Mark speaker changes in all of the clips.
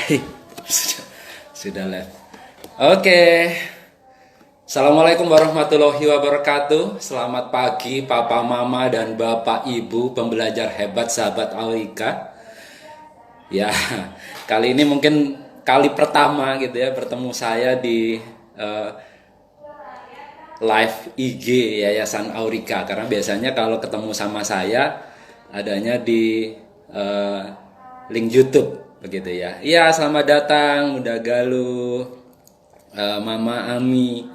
Speaker 1: sudah, sudah live. Oke. Assalamualaikum warahmatullahi wabarakatuh. Selamat pagi Papa Mama dan Bapak Ibu pembelajar hebat sahabat Aurika. Ya, kali ini mungkin kali pertama gitu ya bertemu saya di eh, live IG Yayasan Aurika, karena biasanya kalau ketemu sama saya adanya di eh, link YouTube begitu ya. Iya, selamat datang Bunda Galuh, Mama Ami,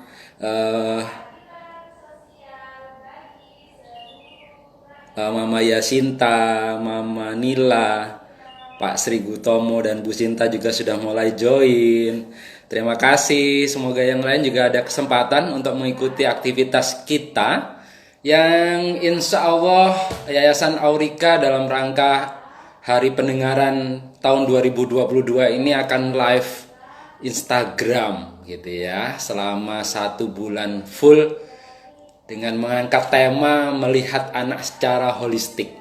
Speaker 1: eh, Mama Yasinta, Mama Nila, Pak Sri Gutomo dan Bu Sinta juga sudah mulai join. Terima kasih. Semoga yang lain juga ada kesempatan untuk mengikuti aktivitas kita yang insya Allah Yayasan Aurika dalam rangka Hari Pendengaran tahun 2022 ini akan live Instagram gitu ya selama 1 bulan full dengan mengangkat tema melihat anak secara holistik.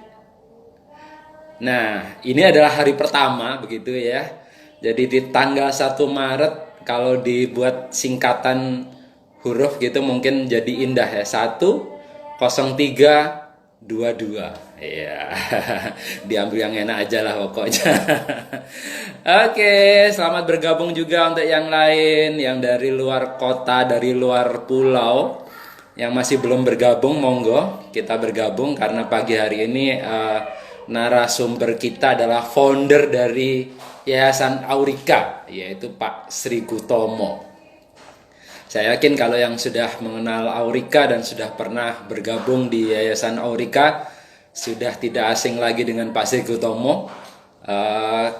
Speaker 1: Nah, ini adalah hari pertama begitu ya. Jadi di tanggal 1 Maret kalau dibuat singkatan huruf gitu mungkin jadi indah ya. 10322. Iya. Diambil yang enak aja lah pokoknya. Oke, selamat bergabung juga untuk yang lain yang dari luar kota, dari luar pulau. Yang masih belum bergabung, monggo kita bergabung karena pagi hari ini narasumber kita adalah founder dari Yayasan Aurika, yaitu Pak Sri Gutomo. Saya yakin kalau yang sudah mengenal Aurika dan sudah pernah bergabung di Yayasan Aurika sudah tidak asing lagi dengan Pak Sri Gutomo.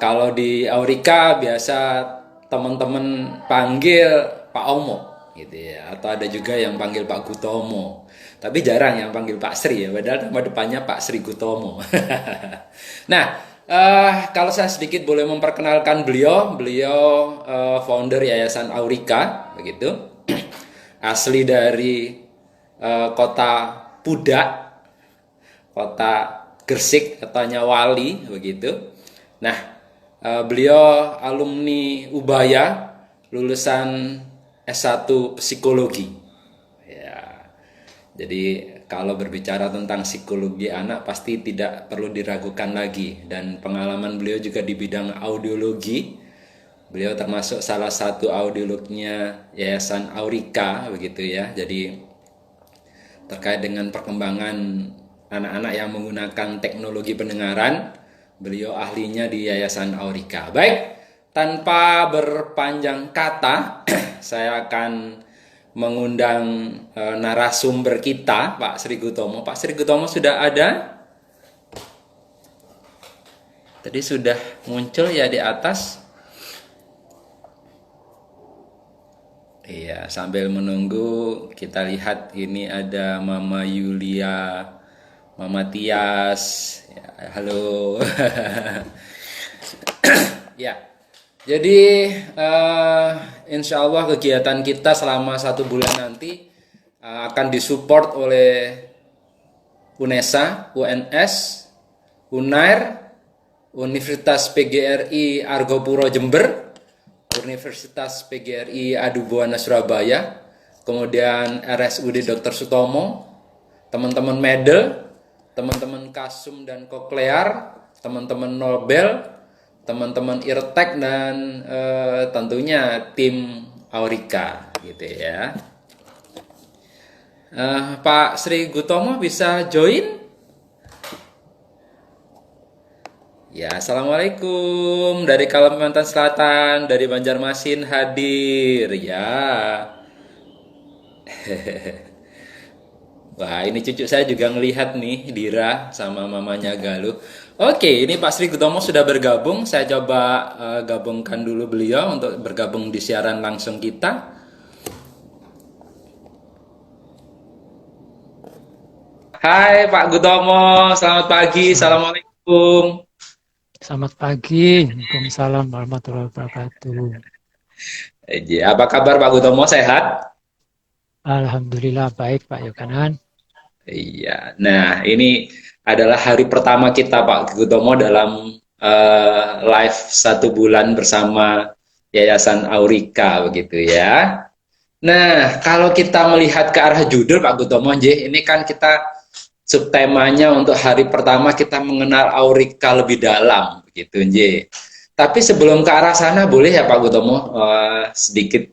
Speaker 1: Kalau di Aurika biasa teman-teman panggil Pak Omo gitu ya, atau ada juga yang panggil Pak Gutomo, tapi jarang yang panggil Pak Sri ya, padahal nama depannya Pak Sri Gutomo. Nah, kalau saya sedikit boleh memperkenalkan beliau founder Yayasan Aurika begitu. Asli dari kota Pudak, kota Gresik, katanya Wali begitu. Nah, beliau alumni Ubaya, lulusan S1 Psikologi. Ya. Jadi kalau berbicara tentang psikologi anak pasti tidak perlu diragukan lagi, dan pengalaman beliau juga di bidang audiologi. Beliau termasuk salah satu audiolognya Yayasan Aurika begitu ya. Jadi terkait dengan perkembangan anak-anak yang menggunakan teknologi pendengaran, beliau ahlinya di Yayasan Aurika. Baik, tanpa berpanjang kata, saya akan mengundang narasumber kita, Pak Sri Gutomo. Pak Sri Gutomo sudah ada? Tadi sudah muncul ya di atas. Iya, sambil menunggu kita lihat ini ada Mama Yulia, Mama Tias. Ya, halo. Ya. Jadi insya Allah kegiatan kita selama 1 bulan nanti akan disupport oleh UNESA, UNS, UNAIR, Universitas PGRI Argopuro Jember, Universitas PGRI Adubuana Surabaya, kemudian RSUD Dr. Sutomo, teman-teman Medel, teman-teman Kasum dan Koklear, teman-teman Nobel, teman-teman Irtek, dan tentunya tim Aurika gitu ya. Pak Sri Gutomo bisa join? Ya, assalamualaikum dari Kalimantan Selatan, dari Banjarmasin hadir ya. Wah, ini cucu saya juga ngelihat nih, Dira sama mamanya Galuh. Oke, ini Pak Sri Gutomo sudah bergabung. Saya coba gabungkan dulu beliau untuk bergabung di siaran langsung kita. Hai Pak Gutomo, selamat pagi,
Speaker 2: Selamat,
Speaker 1: assalamualaikum.
Speaker 2: selamat pagi. Waalaikumsalam warahmatullahi wabarakatuh.
Speaker 1: Apa kabar Pak Gutomo, sehat?
Speaker 2: Alhamdulillah baik Pak Yoganan.
Speaker 1: Iya, nah ini adalah hari pertama kita Pak Gutomo dalam live 1 bulan bersama Yayasan Aurika begitu ya. Nah, kalau kita melihat ke arah judul Pak Gutomo, ini kan kita subtemanya untuk hari pertama kita mengenal Aurika lebih dalam begitu Nj. Tapi sebelum ke arah sana boleh ya Pak Gutomo sedikit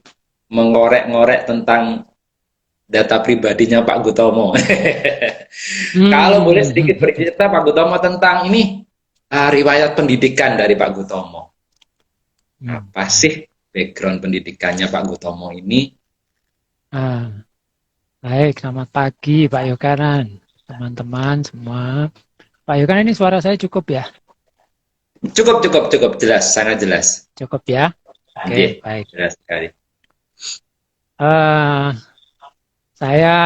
Speaker 1: mengorek-ngorek tentang data pribadinya Pak Gutomo. Kalau boleh sedikit bercerita Pak Gutomo tentang ini riwayat pendidikan dari Pak Gutomo. Apa sih background pendidikannya Pak Gutomo ini?
Speaker 2: Baik, selamat pagi Pak Yokanan, teman-teman semua. Pak Yokanan, ini suara saya cukup ya?
Speaker 1: Cukup jelas, sangat jelas.
Speaker 2: Cukup ya? Oke, baik.
Speaker 1: Jelas sekali.
Speaker 2: Saya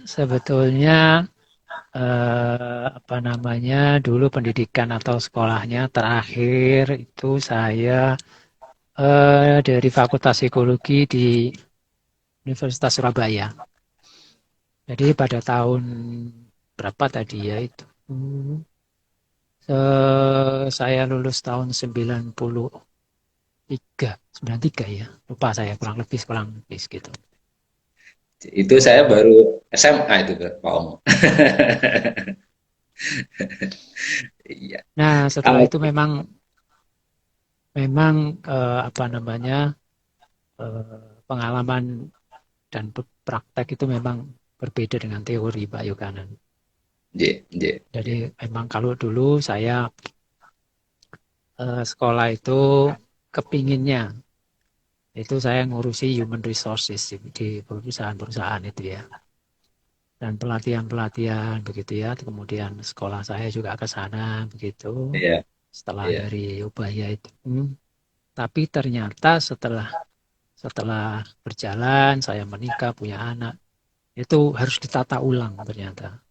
Speaker 2: sebetulnya dulu pendidikan atau sekolahnya terakhir itu saya dari Fakultas Psikologi di Universitas Surabaya. Jadi pada tahun berapa tadi ya itu? Saya lulus tahun 93 ya. Lupa saya kurang lebih gitu.
Speaker 1: Itu saya baru SMA itu Pak Omo. Iya.
Speaker 2: Nah, setelah itu memang pengalaman dan praktek itu memang berbeda dengan teori Pak Yokanan. Jadi memang kalau dulu saya sekolah itu kepinginnya itu saya ngurusi human resources di perusahaan-perusahaan itu ya. Dan pelatihan-pelatihan begitu ya. Kemudian sekolah saya juga ke sana begitu. Setelah dari Ubaya itu. Tapi ternyata setelah berjalan, saya menikah, punya anak, itu harus ditata ulang ternyata.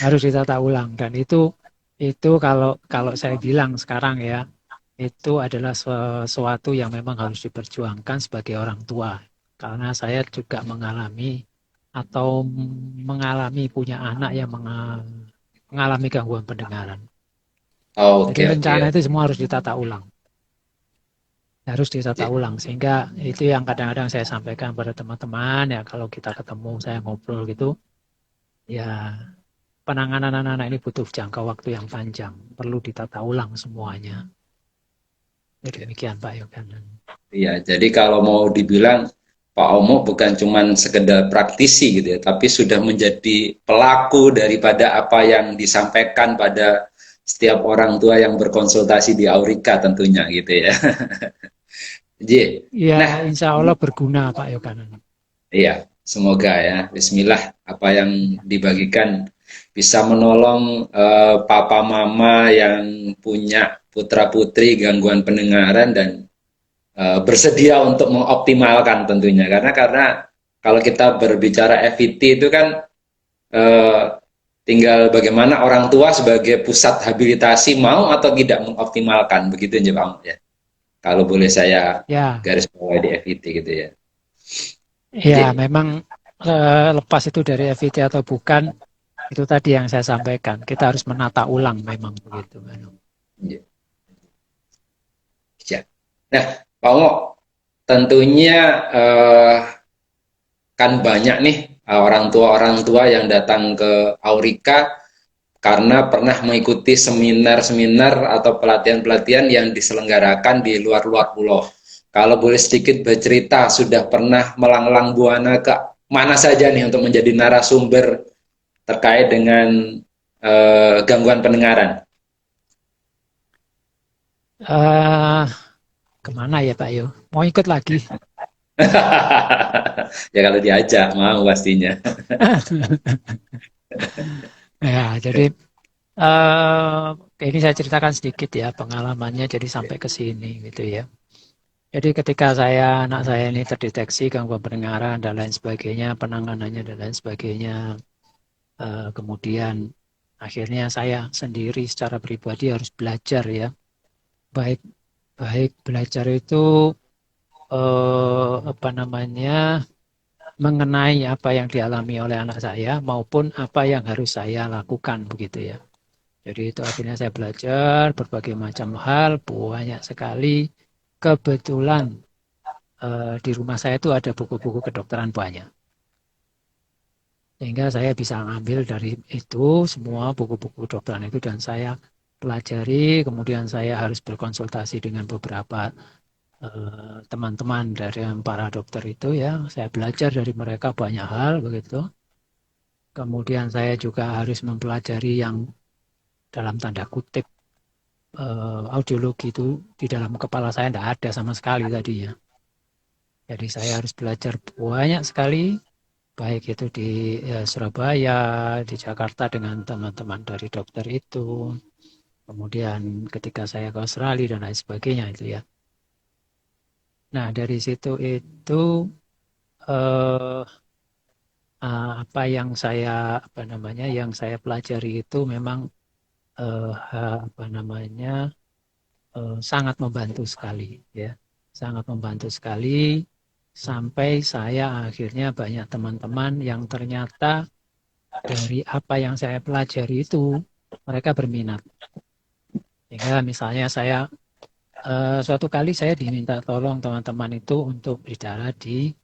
Speaker 2: Harus ditata ulang. Dan itu kalau saya bilang sekarang ya, itu adalah sesuatu yang memang harus diperjuangkan sebagai orang tua. Karena saya juga mengalami punya anak yang mengalami gangguan pendengaran. Jadi rencana itu semua harus ditata ulang. Harus ditata ulang. Sehingga itu yang kadang-kadang saya sampaikan pada teman-teman, ya kalau kita ketemu, saya ngobrol gitu, ya penanganan anak-anak ini butuh jangka waktu yang panjang. Perlu ditata ulang semuanya. Demikian Pak Yoganan.
Speaker 1: Iya, jadi kalau mau dibilang Pak Omo bukan cuma sekedar praktisi gitu ya, tapi sudah menjadi pelaku daripada apa yang disampaikan pada setiap orang tua yang berkonsultasi di Aurika tentunya gitu ya.
Speaker 2: Iya, insya Allah berguna Pak Yoganan.
Speaker 1: Iya, semoga ya. Bismillah apa yang dibagikan bisa menolong papa mama yang punya putra putri gangguan pendengaran dan bersedia untuk mengoptimalkan tentunya karena kalau kita berbicara FET itu kan tinggal bagaimana orang tua sebagai pusat habilitasi mau atau tidak mengoptimalkan begitu aja Pak ya. Kalau boleh saya garis bawah di FET gitu ya.
Speaker 2: Ya, memang lepas itu dari FET atau bukan, itu tadi yang saya sampaikan. Kita harus menata ulang memang begitu.
Speaker 1: Ya. Nah, Pak Omo, tentunya kan banyak nih orang tua yang datang ke Aurika karena pernah mengikuti seminar-seminar atau pelatihan-pelatihan yang diselenggarakan di luar-luar pulau. Kalau boleh sedikit bercerita, sudah pernah melanglang buana ke mana saja nih untuk menjadi narasumber terkait dengan gangguan pendengaran?
Speaker 2: Kemana ya Pak Yo? Mau ikut lagi?
Speaker 1: Ya kalau diajak mau pastinya.
Speaker 2: Ya, jadi ini saya ceritakan sedikit ya pengalamannya jadi sampai ke sini gitu ya. Jadi ketika anak saya ini terdeteksi gangguan pendengaran dan lain sebagainya, penanganannya dan lain sebagainya, kemudian akhirnya saya sendiri secara pribadi harus belajar ya, baik belajar itu mengenai apa yang dialami oleh anak saya maupun apa yang harus saya lakukan begitu ya. Jadi itu akhirnya saya belajar berbagai macam hal, banyak sekali. Kebetulan di rumah saya itu ada buku-buku kedokteran banyak. Sehingga saya bisa ngambil dari itu semua buku-buku kedokteran itu dan saya pelajari, kemudian saya harus berkonsultasi dengan beberapa teman-teman dari para dokter itu ya. Saya belajar dari mereka banyak hal begitu. Kemudian saya juga harus mempelajari yang dalam tanda kutip audiologi itu di dalam kepala saya tidak ada sama sekali tadinya. Jadi saya harus belajar banyak sekali, baik itu di Surabaya, di Jakarta dengan teman-teman dari dokter itu, kemudian ketika saya ke Australia dan lain sebagainya itu ya. Nah dari situ itu eh, apa yang saya pelajari itu memang apa namanya sangat membantu sekali ya, sangat membantu sekali sampai saya akhirnya banyak teman-teman yang ternyata dari apa yang saya pelajari itu mereka berminat. Sehingga misalnya suatu kali saya diminta tolong teman-teman itu untuk bicara di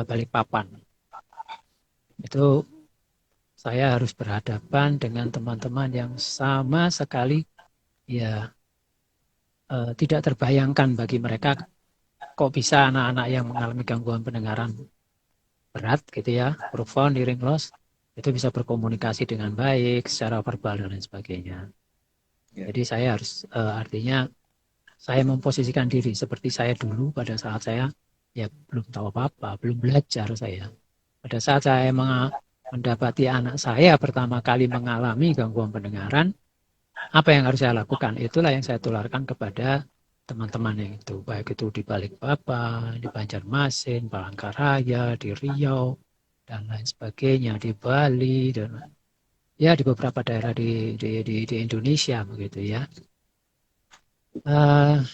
Speaker 2: Balikpapan. Itu saya harus berhadapan dengan teman-teman yang sama sekali ya tidak terbayangkan bagi mereka kok bisa anak-anak yang mengalami gangguan pendengaran berat gitu ya, profound hearing loss, itu bisa berkomunikasi dengan baik secara verbal dan lain sebagainya.
Speaker 1: Ya.
Speaker 2: Jadi saya harus artinya saya memposisikan diri seperti saya dulu pada saat saya ya belum tahu apa-apa, belum belajar saya. Pada saat saya mendapati anak saya pertama kali mengalami gangguan pendengaran, apa yang harus saya lakukan? Itulah yang saya tularkan kepada teman-teman yang itu, baik itu di Balikpapan, di Banjarmasin, Palangkaraya, di Riau, dan lain sebagainya, di Bali, dan ya di beberapa daerah di Indonesia begitu ya. Uh,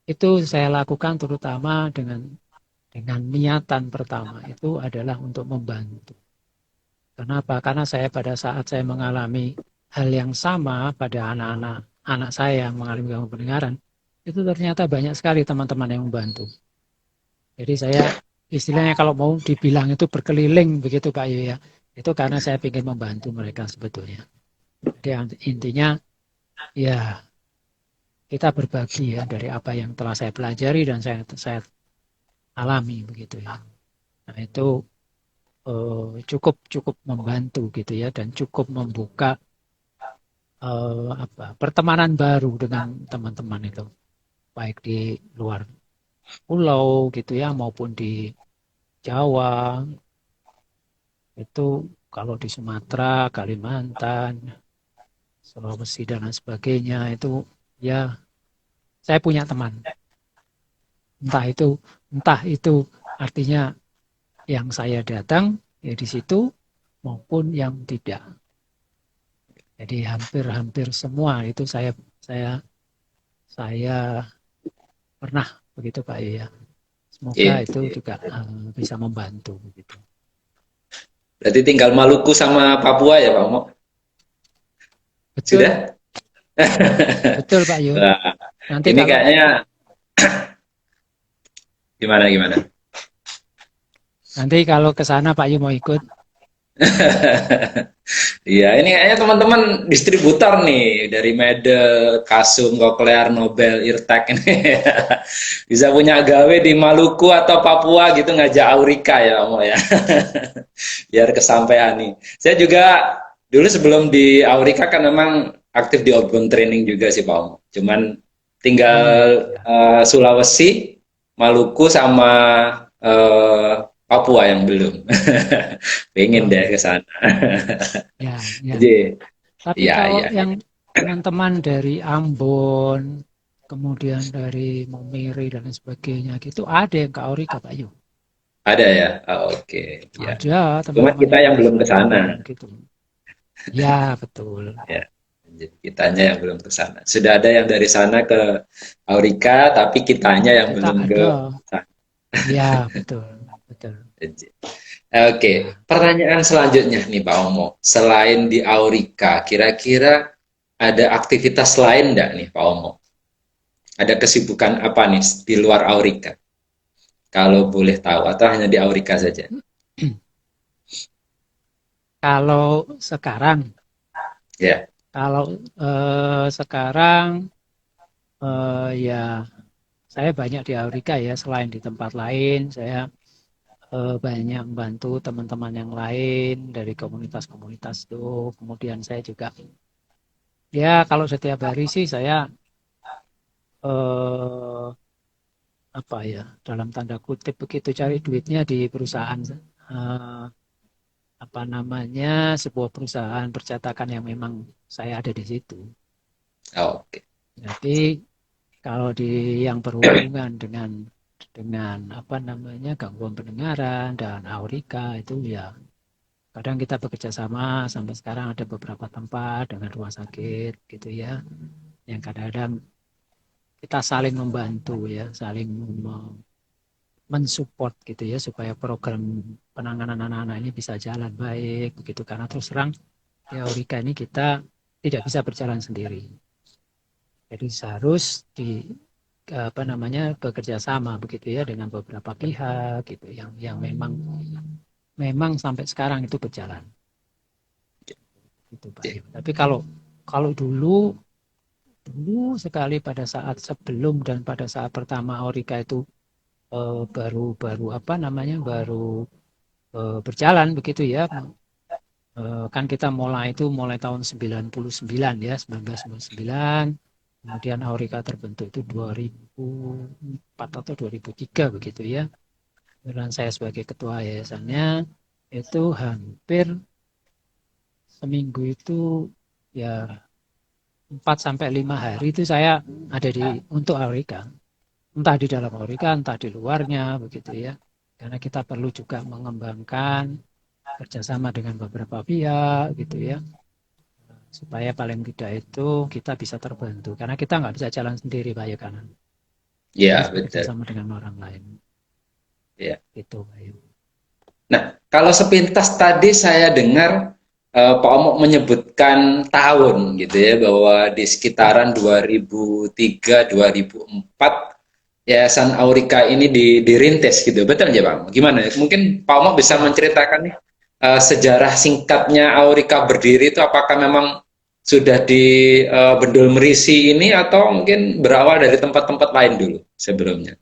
Speaker 2: itu saya lakukan terutama dengan niatan pertama itu adalah untuk membantu. Kenapa? Karena saya pada saat saya mengalami hal yang sama pada anak saya yang mengalami gangguan pendengaran, itu ternyata banyak sekali teman-teman yang membantu. Jadi saya istilahnya kalau mau dibilang itu berkeliling begitu Pak Yu ya. Itu karena saya ingin membantu mereka sebetulnya. Jadi intinya ya kita berbagi ya dari apa yang telah saya pelajari dan saya alami begitu ya. Nah itu cukup cukup membantu gitu ya dan cukup membuka pertemanan baru dengan teman-teman itu baik di luar pulau gitu ya maupun di Jawa itu kalau di Sumatera, Kalimantan, Sulawesi dan lain sebagainya itu ya saya punya teman entah itu artinya yang saya datang ya di situ maupun yang tidak. Jadi hampir-hampir semua itu saya saya pernah begitu Pak ya. Semoga
Speaker 1: Iya,
Speaker 2: itu
Speaker 1: iya.
Speaker 2: juga bisa membantu begitu.
Speaker 1: Berarti tinggal Maluku sama Papua ya Pak Mo?
Speaker 2: Betul,
Speaker 1: Sudah?
Speaker 2: betul Pak Yo.
Speaker 1: Wah,
Speaker 2: Nanti
Speaker 1: ini
Speaker 2: kalau
Speaker 1: kayaknya gimana?
Speaker 2: ke sana Pak Yo mau ikut,
Speaker 1: Iya, ini kayaknya teman-teman distributor nih dari Medel, Kasum, Koklear, Nobel, Irtek ini bisa punya gawe di Maluku atau Papua gitu ngajak Aurika ya, Om ya. Biar kesampaian nih. Saya juga dulu sebelum di Aurika kan memang aktif di outbound training juga sih Pak Om. Cuman tinggal
Speaker 2: ya,
Speaker 1: Sulawesi, Maluku sama eh, Papua yang belum. Pengen
Speaker 2: oh
Speaker 1: deh ke sana.
Speaker 2: ya ya.
Speaker 1: Jadi,
Speaker 2: Tapi
Speaker 1: ya,
Speaker 2: kalau
Speaker 1: ya,
Speaker 2: yang teman-teman dari Ambon, kemudian dari Momiri dan lain sebagainya, gitu ada yang ke Aurika Pak Yo.
Speaker 1: ada ya. Oh, oke, ya.
Speaker 2: Ada
Speaker 1: Cuma
Speaker 2: teman-teman
Speaker 1: kita
Speaker 2: yang
Speaker 1: yang
Speaker 2: dari
Speaker 1: belum ke sana.
Speaker 2: Ambon gitu. Ya betul.
Speaker 1: Ya, kitanya yang belum ke sana. Sudah ada yang dari sana ke Aurika, tapi kitanya yang
Speaker 2: Kita
Speaker 1: belum ke
Speaker 2: ada.
Speaker 1: sana.
Speaker 2: Ya betul betul.
Speaker 1: Oke, pertanyaan selanjutnya nih Pak Omo. Selain di Aurika, kira-kira ada aktivitas lain nggak nih Pak Omo? Ada kesibukan apa nih di luar Aurika? Kalau boleh tahu, atau hanya di Aurika saja?
Speaker 2: Kalau sekarang,
Speaker 1: Ya,
Speaker 2: kalau sekarang ya saya banyak di Aurika ya, selain di tempat lain, saya banyak membantu teman-teman yang lain dari komunitas-komunitas itu. Kemudian saya juga, ya kalau setiap hari sih saya eh, apa ya, dalam tanda kutip begitu cari duitnya di perusahaan eh, apa namanya, sebuah perusahaan percetakan yang memang saya ada di situ.
Speaker 1: oke.
Speaker 2: Jadi kalau di yang berhubungan dengan apa namanya, gangguan pendengaran dan aurika itu ya kadang kita bekerja sama, sampai sekarang ada beberapa tempat dengan rumah sakit gitu ya, yang kadang-kadang kita saling membantu ya, saling mensupport gitu ya, supaya program penanganan anak-anak ini bisa jalan baik begitu, karena terus terang di Aurika ini kita tidak bisa berjalan sendiri, jadi harus di apa namanya, bekerja sama begitu ya dengan beberapa pihak gitu, yang memang memang sampai sekarang itu berjalan itu Pak Ayu. Tapi kalau kalau dulu dulu sekali pada saat sebelum dan pada saat pertama Aurika itu baru apa namanya, baru berjalan begitu ya. Kan kita mulai tahun 99 ya, 1999. Kemudian Aurika terbentuk itu 2004 atau 2003 begitu ya. Dan saya sebagai ketua yayasannya itu hampir seminggu itu ya 4 sampai 5 hari itu saya ada di untuk Aurika. Entah di dalam Aurika, entah di luarnya begitu ya. Karena kita perlu juga mengembangkan kerjasama dengan beberapa pihak gitu ya, supaya paling tidak itu kita bisa terbantu, karena kita nggak bisa jalan sendiri Pak Ayu, kanan kita harus
Speaker 1: Ya,
Speaker 2: bekerja
Speaker 1: betul.
Speaker 2: sama dengan orang lain
Speaker 1: Ya.
Speaker 2: gitu Pak Ayu.
Speaker 1: Nah, kalau sepintas tadi saya dengar Pak Omok menyebutkan tahun gitu ya, bahwa di sekitaran 2003 2004 Yayasan Aurika ini dirintis gitu. Betul ya Pak? Gimana? Mungkin Pak Omok bisa
Speaker 2: Ya,
Speaker 1: menceritakan nih sejarah singkatnya Aurika berdiri itu, apakah memang sudah di Bendul Merisi ini, atau mungkin berawal dari tempat-tempat lain dulu sebelumnya?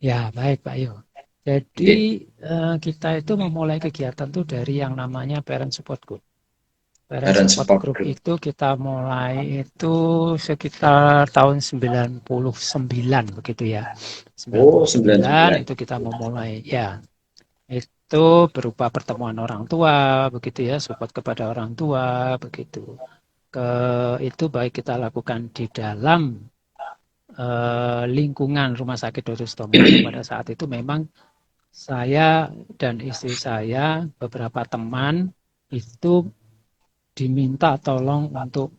Speaker 2: ya baik Pak Ayu. Jadi
Speaker 1: Oke.
Speaker 2: kita itu memulai kegiatan tuh dari yang namanya Parent Support Group. Parent
Speaker 1: Parent
Speaker 2: Support
Speaker 1: Support
Speaker 2: Group
Speaker 1: Group.
Speaker 2: itu kita mulai itu sekitar tahun 99 begitu ya.
Speaker 1: Oh,
Speaker 2: 99
Speaker 1: 99.
Speaker 2: itu kita memulai ya. Itu berupa pertemuan orang tua begitu ya, support kepada orang tua begitu. Ke itu baik kita lakukan di dalam lingkungan Rumah Sakit Dr. Sutomo, yang pada saat itu memang saya dan istri saya, beberapa teman itu diminta tolong untuk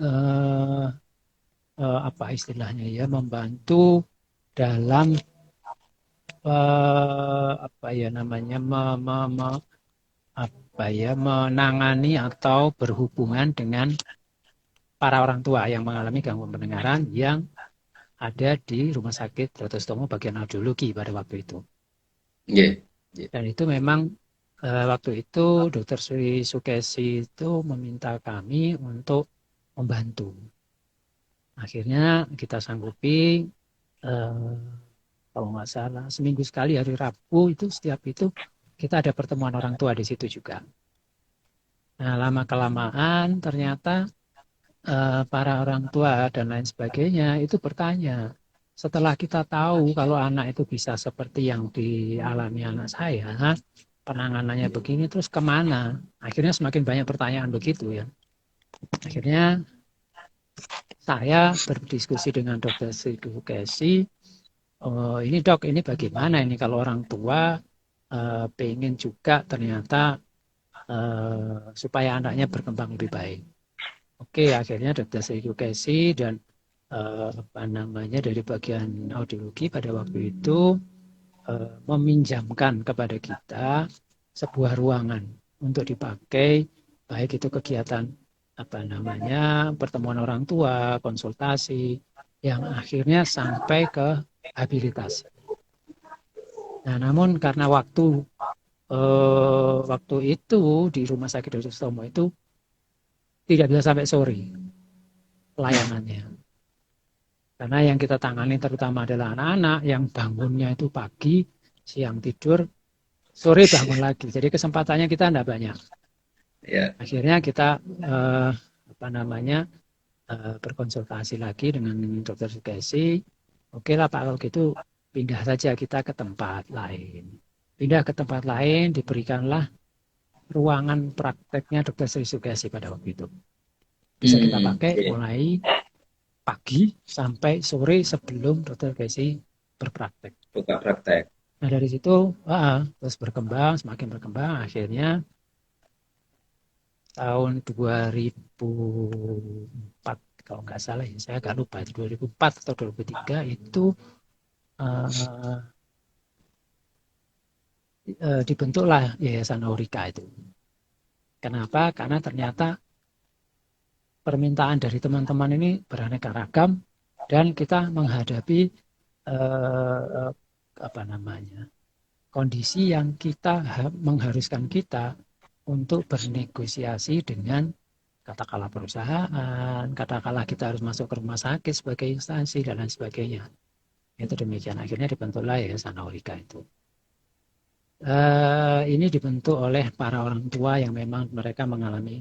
Speaker 2: eh, apa istilahnya ya, membantu dalam apa ya namanya, apa ya, menangani atau berhubungan dengan para orang tua yang mengalami gangguan pendengaran yang ada di Rumah Sakit Dr. Sutomo bagian audiologi pada waktu itu.
Speaker 1: Iya, iya.
Speaker 2: Dan itu memang waktu itu Dr. Sri Sukesi itu meminta kami untuk membantu. Akhirnya kita sanggupi, eh, kalau nggak salah seminggu sekali hari Rabu itu, setiap itu kita ada pertemuan orang tua di situ juga. Nah, lama kelamaan ternyata para orang tua dan lain sebagainya itu bertanya, setelah kita tahu kalau anak itu bisa seperti yang dialami anak saya, penanganannya begini, terus kemana? Akhirnya semakin banyak pertanyaan begitu ya. Akhirnya saya berdiskusi dengan dokter Sidu Kesi, oh, ini dok, ini bagaimana ini kalau orang tua pengen juga ternyata supaya anaknya berkembang lebih baik. Oke, akhirnya dokter edukasi dan apa namanya, dari bagian audiologi pada waktu itu meminjamkan kepada kita sebuah ruangan untuk dipakai, baik itu kegiatan apa namanya pertemuan orang tua, konsultasi, yang akhirnya sampai ke habilitasi. Nah, namun karena waktu itu di Rumah Sakit Dr. Sutomo itu tidak bisa sampai sore pelayanannya. Karena yang kita tangani terutama adalah anak-anak yang bangunnya itu pagi, siang tidur, sore bangun lagi. Jadi kesempatannya kita tidak banyak.
Speaker 1: Ya.
Speaker 2: Akhirnya kita apa namanya berkonsultasi lagi dengan dokter Sukesi. Oke lah Pak, kalau gitu pindah saja kita ke tempat lain. Pindah ke tempat lain, diberikanlah ruangan prakteknya dokter Sri Sukesi pada waktu itu. Bisa kita pakai
Speaker 1: Oke.
Speaker 2: mulai pagi sampai sore sebelum dokter Sukesi berpraktek.
Speaker 1: Buka praktek.
Speaker 2: Nah dari situ terus berkembang, semakin berkembang, akhirnya tahun 2004 kalau nggak salah ya, saya agak lupa 2004 atau 2003 itu uh, dibentuklah Yayasan Aurika itu. Kenapa? Karena ternyata permintaan dari teman-teman ini beraneka ragam dan kita menghadapi apa namanya kondisi yang kita mengharuskan kita untuk bernegosiasi dengan katakanlah perusahaan, katakanlah kita harus masuk ke rumah sakit sebagai instansi dan lain sebagainya. Itu demikian. Akhirnya dibentuklah Yayasan Aurika itu. Ini dibentuk oleh para orang tua yang memang mereka mengalami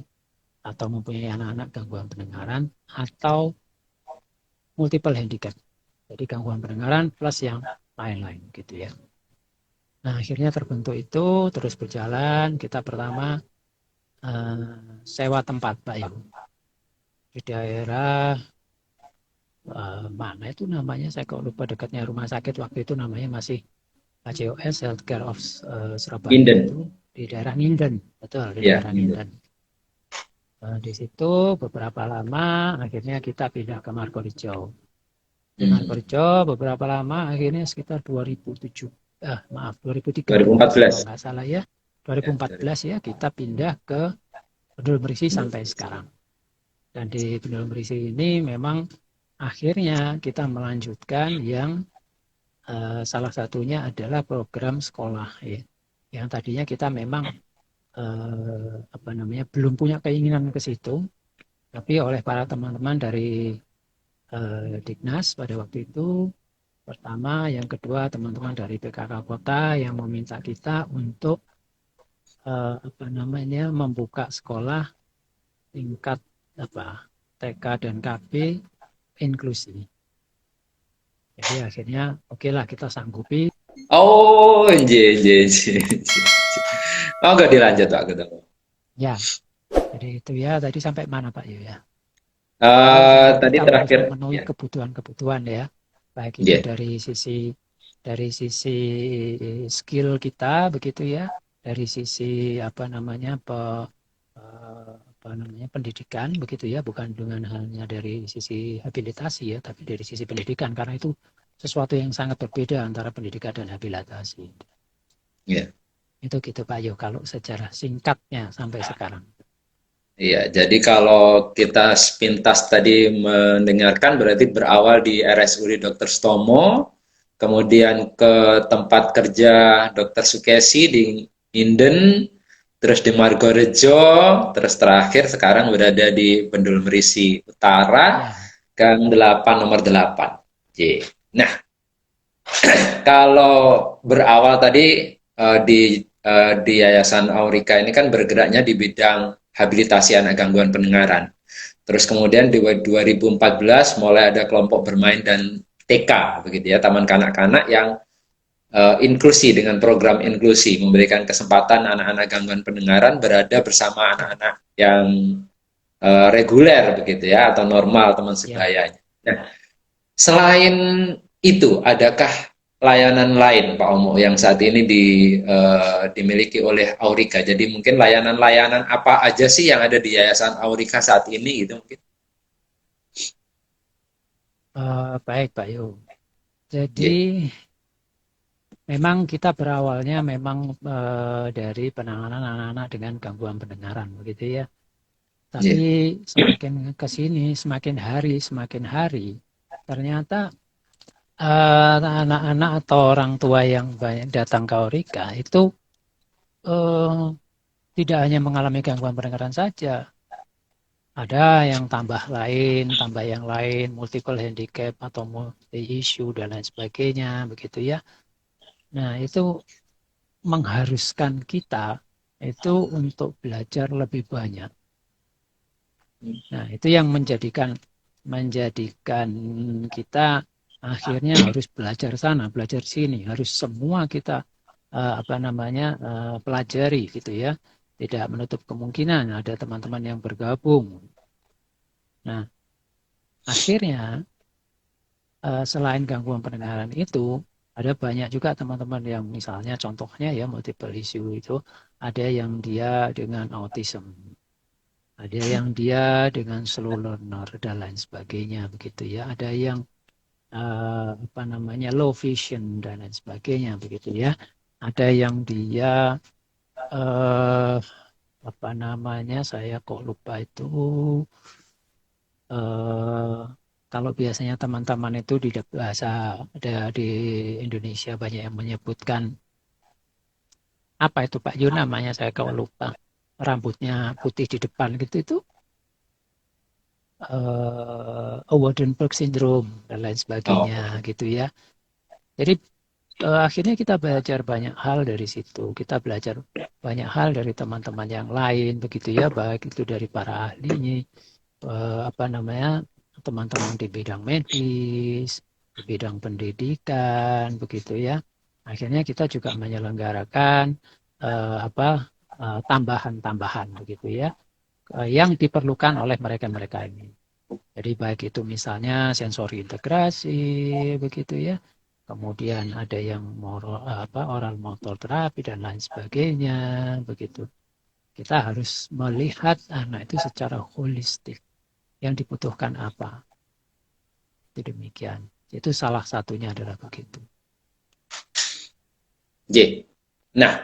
Speaker 2: atau mempunyai anak-anak gangguan pendengaran atau multiple handicap. Jadi gangguan pendengaran plus yang lain-lain gitu ya. Nah akhirnya terbentuk itu terus berjalan. Kita pertama sewa tempat Pak Yu di daerah mana itu namanya saya kok lupa, dekatnya rumah sakit waktu itu namanya masih HCOS Healthcare of Surabaya
Speaker 1: Inden.
Speaker 2: itu di daerah Nginden, betul di
Speaker 1: Ya,
Speaker 2: daerah
Speaker 1: Inden.
Speaker 2: Nginden. Di situ beberapa lama akhirnya kita pindah ke Margorejo. Di Margorejo beberapa lama akhirnya sekitar 2007 2013 kalau
Speaker 1: 2014.
Speaker 2: nggak salah ya,
Speaker 1: Ya,
Speaker 2: 2014 ya kita pindah ke Bendul Berisi sampai sekarang. Dan di Bendul Berisi ini memang akhirnya kita melanjutkan yang salah satunya adalah program sekolah ya. Yang tadinya kita memang apa namanya belum punya keinginan ke situ, tapi oleh para teman-teman dari Dignas pada waktu itu pertama, yang kedua teman-teman dari PKK Kota yang meminta kita untuk apa namanya membuka sekolah tingkat apa TK dan KB inklusi. Jadi akhirnya oke lah kita sanggupi.
Speaker 1: Oh, je. Oh, nggak dilanjut Pak ketemu.
Speaker 2: Ya, jadi itu ya tadi sampai mana Pak Yu ya? Jadi akhirnya
Speaker 1: Tadi
Speaker 2: kita harus
Speaker 1: terakhir,
Speaker 2: memenuhi
Speaker 1: ya,
Speaker 2: kebutuhan-kebutuhan ya, baik itu
Speaker 1: ya.
Speaker 2: dari sisi skill kita begitu ya, dari sisi apa namanya pendidikan begitu ya, bukan dengan hanya dari sisi habilitasi ya, tapi dari sisi pendidikan karena itu sesuatu yang sangat berbeda antara pendidikan dan habilitasi.
Speaker 1: Ya.
Speaker 2: Itu gitu Pak Yo kalau secara singkatnya sampai sekarang.
Speaker 1: Iya, jadi kalau kita sepintas tadi mendengarkan berarti berawal di RSUD Dr. Stomo, kemudian ke tempat kerja Dr. Sukesi di Inden, terus di Margorejo, terus terakhir sekarang berada di Bendul Merisi Utara,
Speaker 2: Ya,
Speaker 1: Gang 8 nomor 8. J. Nah, kalau berawal tadi di Yayasan Aurika ini kan bergeraknya di bidang habilitasi anak gangguan pendengaran. Terus kemudian di 2014 mulai ada kelompok bermain dan TK begitu ya, taman kanak-kanak yang inklusi dengan program inklusi memberikan kesempatan anak-anak gangguan pendengaran berada bersama anak-anak yang reguler begitu ya atau normal teman
Speaker 2: ya.
Speaker 1: sebayanya. Nah, selain itu, adakah layanan lain Pak Omo yang saat ini dimiliki oleh Aurika? Jadi mungkin layanan-layanan apa aja sih yang ada di Yayasan Aurika saat ini gitu mungkin?
Speaker 2: Baik Pak Yo. Jadi
Speaker 1: Yeah.
Speaker 2: memang kita berawalnya memang dari penanganan anak-anak dengan gangguan pendengaran, begitu ya. Tapi
Speaker 1: Iya.
Speaker 2: semakin ke sini, semakin hari, ternyata anak-anak atau orang tua yang banyak datang ke Aurika itu eh, tidak hanya mengalami gangguan pendengaran saja, ada yang tambah yang lain, multiple handicap atau multi issue dan lain sebagainya, begitu ya. Nah, itu mengharuskan kita itu untuk belajar lebih banyak. Nah, itu yang menjadikan kita akhirnya harus belajar sana, belajar sini, harus semua kita pelajari gitu ya. Tidak menutup kemungkinan ada teman-teman yang bergabung. Nah, akhirnya selain gangguan pendengaran itu ada banyak juga teman-teman yang misalnya contohnya ya multiple issue itu ada yang dia dengan autism, ada yang dia dengan slow learner dan lain sebagainya begitu ya. Ada yang low vision dan lain sebagainya begitu ya. Ada yang dia eh, saya kok lupa itu eh, kalau biasanya teman-teman itu di bahasa ada di Indonesia banyak yang menyebutkan apa itu Pak Yun namanya saya kok lupa rambutnya putih di depan gitu itu Waardenburg syndrome dan lain
Speaker 1: Oh,
Speaker 2: sebagainya gitu ya. Jadi akhirnya kita belajar banyak hal dari situ. Kita belajar banyak hal dari teman-teman yang lain begitu ya, baik itu dari para ahli, teman-teman di bidang medis, di bidang pendidikan begitu ya. Akhirnya kita juga menyelenggarakan tambahan-tambahan begitu ya, yang diperlukan oleh mereka-mereka ini. Jadi baik itu misalnya sensori integrasi begitu ya. Kemudian ada yang oral motor terapi dan lain sebagainya begitu. Kita harus melihat anak itu secara holistik. Yang dibutuhkan apa? Itu demikian. Itu salah satunya adalah begitu.
Speaker 1: J. Nah,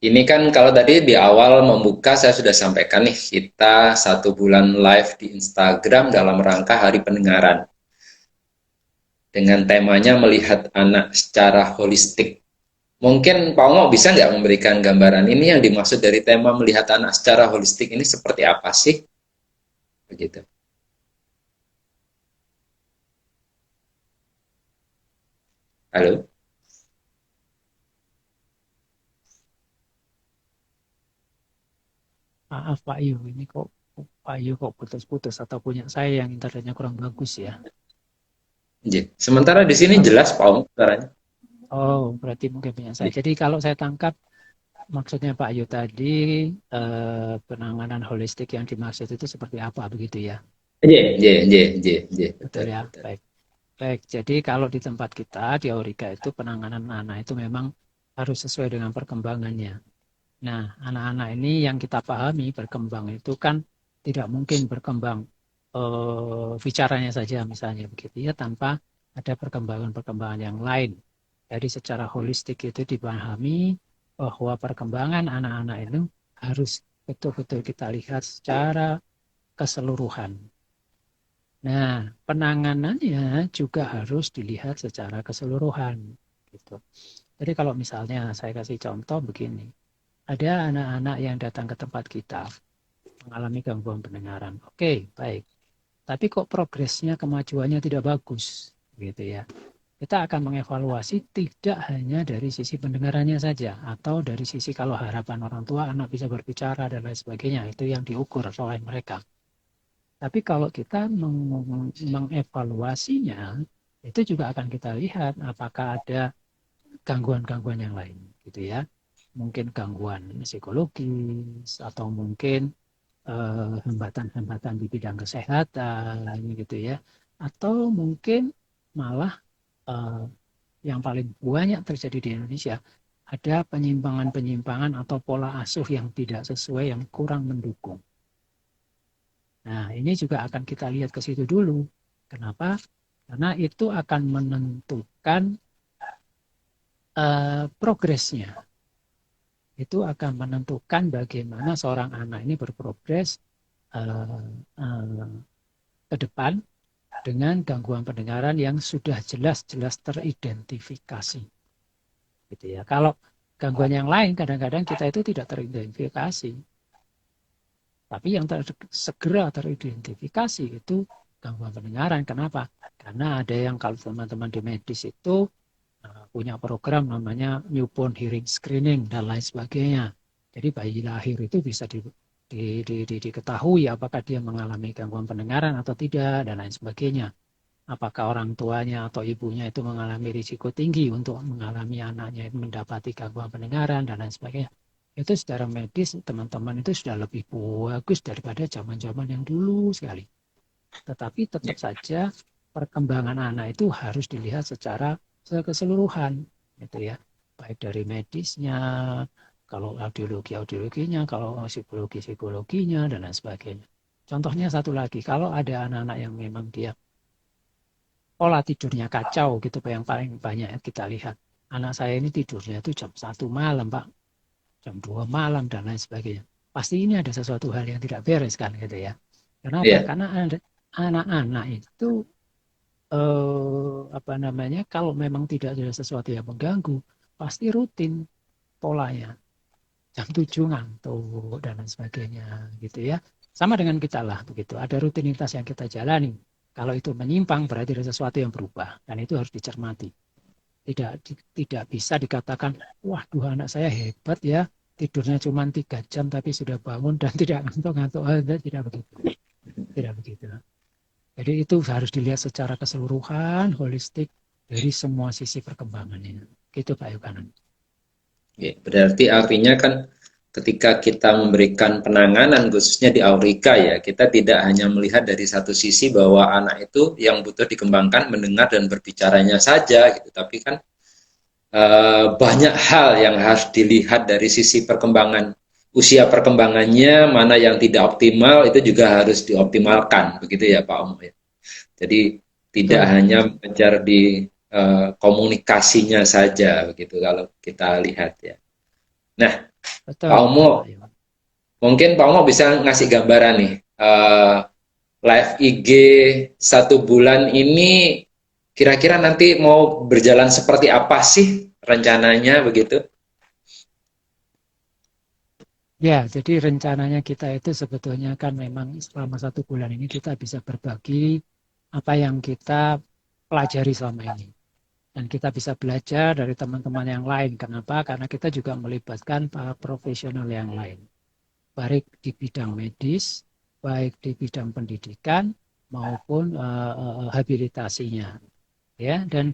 Speaker 1: ini kan kalau tadi di awal membuka saya sudah sampaikan nih, kita 1 bulan live di Instagram dalam rangka Hari Pendengaran. Dengan temanya melihat anak secara holistik. Mungkin Pak Ongo bisa nggak memberikan gambaran ini yang dimaksud dari tema melihat anak secara holistik ini seperti apa sih? Begitu. Halo?
Speaker 2: Maaf Pak Yu, ini kok Pak Yu kok putus-putus atau punya saya yang internetnya kurang bagus ya.
Speaker 1: J. Sementara di sini
Speaker 2: Kalau
Speaker 1: jelas Pak Ongo suaranya.
Speaker 2: oh berarti mungkin punya saya.
Speaker 1: J.
Speaker 2: Jadi kalau saya tangkap maksudnya Pak Yu tadi penanganan holistik yang dimaksud itu seperti apa begitu ya?
Speaker 1: J, J, J, J, J,
Speaker 2: Betul
Speaker 1: betul,
Speaker 2: ya.
Speaker 1: betul.
Speaker 2: Baik. Baik. Jadi kalau di tempat kita di Aurika itu penanganan anak itu memang harus sesuai dengan perkembangannya. Nah, anak-anak ini yang kita pahami berkembang itu kan tidak mungkin berkembang bicaranya saja misalnya begitu ya tanpa ada perkembangan-perkembangan yang lain. Jadi secara holistik itu dipahami bahwa perkembangan anak-anak itu harus betul-betul kita lihat secara keseluruhan. Nah, penanganannya juga harus dilihat secara keseluruhan gitu. Jadi kalau misalnya saya kasih contoh begini, ada anak-anak yang datang ke tempat kita mengalami gangguan pendengaran. Oke, baik. Tapi kok progresnya, kemajuannya tidak bagus, gitu ya. Kita akan mengevaluasi tidak hanya dari sisi pendengarannya saja, atau dari sisi kalau harapan orang tua anak bisa berbicara dan lain sebagainya, itu yang diukur oleh mereka. Tapi kalau kita mengevaluasinya, itu juga akan kita lihat apakah ada gangguan-gangguan yang lain, gitu ya. Mungkin gangguan psikologis atau mungkin hambatan-hambatan di bidang kesehatan, gitu ya. Atau mungkin malah eh, yang paling banyak terjadi di Indonesia ada penyimpangan-penyimpangan atau pola asuh yang tidak sesuai, yang kurang mendukung. Nah, ini juga akan kita lihat ke situ dulu. Kenapa? Karena itu akan menentukan progresnya itu akan menentukan bagaimana seorang anak ini berprogres uh, uh, ke depan dengan gangguan pendengaran yang sudah jelas-jelas teridentifikasi. Gitu ya. Kalau gangguan yang lain kadang-kadang kita itu tidak teridentifikasi. Tapi yang segera teridentifikasi itu gangguan pendengaran. Kenapa? Karena ada yang kalau teman-teman di medis itu punya program namanya newborn hearing screening dan lain sebagainya. Jadi bayi lahir itu bisa diketahui apakah dia mengalami gangguan pendengaran atau tidak dan lain sebagainya. Apakah orang tuanya atau ibunya itu mengalami risiko tinggi untuk mengalami anaknya mendapati gangguan pendengaran dan lain sebagainya. Itu secara medis teman-teman itu sudah lebih bagus daripada zaman-zaman yang dulu sekali. Tetapi tetap saja perkembangan anak itu harus dilihat secara keseluruhan, gitu ya. Baik dari medisnya, kalau audiologinya, kalau psikologinya, dan lain sebagainya. Contohnya satu lagi, kalau ada anak-anak yang memang dia pola tidurnya kacau gitu, yang paling banyak kita lihat. Anak saya ini tidurnya itu jam 1 malam, Pak. Jam 2 malam, dan lain sebagainya. Pasti ini ada sesuatu hal yang tidak beres kan, gitu ya. Kenapa?
Speaker 1: Iya.
Speaker 2: Karena anak-anak itu apa namanya, kalau memang tidak ada sesuatu yang mengganggu, pasti rutin polanya. Jam 7 ngantuk dan lain sebagainya gitu ya. Sama dengan kita lah begitu. Ada rutinitas yang kita jalani. Kalau itu menyimpang berarti ada sesuatu yang berubah dan itu harus dicermati. Tidak bisa dikatakan, wah, dua anak saya hebat ya, tidurnya cuma 3 jam tapi sudah bangun dan tidak ngantuk-ngantuk. Tidak begitu. Tidak begitu. Jadi itu harus dilihat secara keseluruhan, holistik dari semua sisi perkembangannya. Gitu Pak Yohanan.
Speaker 1: Ya, berarti artinya kan ketika kita memberikan penanganan khususnya di Aurika ya, kita tidak hanya melihat dari satu sisi bahwa anak itu yang butuh dikembangkan mendengar dan berbicaranya saja gitu, tapi kan banyak hal yang harus dilihat dari sisi perkembangan usia perkembangannya, mana yang tidak optimal itu juga harus dioptimalkan begitu ya Pak Om ya. Jadi tidak
Speaker 2: Betul,
Speaker 1: hanya mengejar di komunikasinya saja begitu kalau kita lihat ya. Nah, Pak
Speaker 2: betul, betul Pak
Speaker 1: Omo,
Speaker 2: Yohanan.
Speaker 1: mungkin Pak Omo bisa ngasih gambaran nih, live IG 1 bulan ini kira-kira nanti mau berjalan seperti apa sih rencananya begitu?
Speaker 2: Ya, jadi rencananya kita itu sebetulnya kan memang selama 1 bulan ini kita bisa berbagi apa yang kita pelajari selama ini. Dan kita bisa belajar dari teman-teman yang lain. Kenapa? Karena kita juga melibatkan para profesional yang lain. Baik di bidang medis, baik di bidang pendidikan, maupun habilitasinya. Ya, dan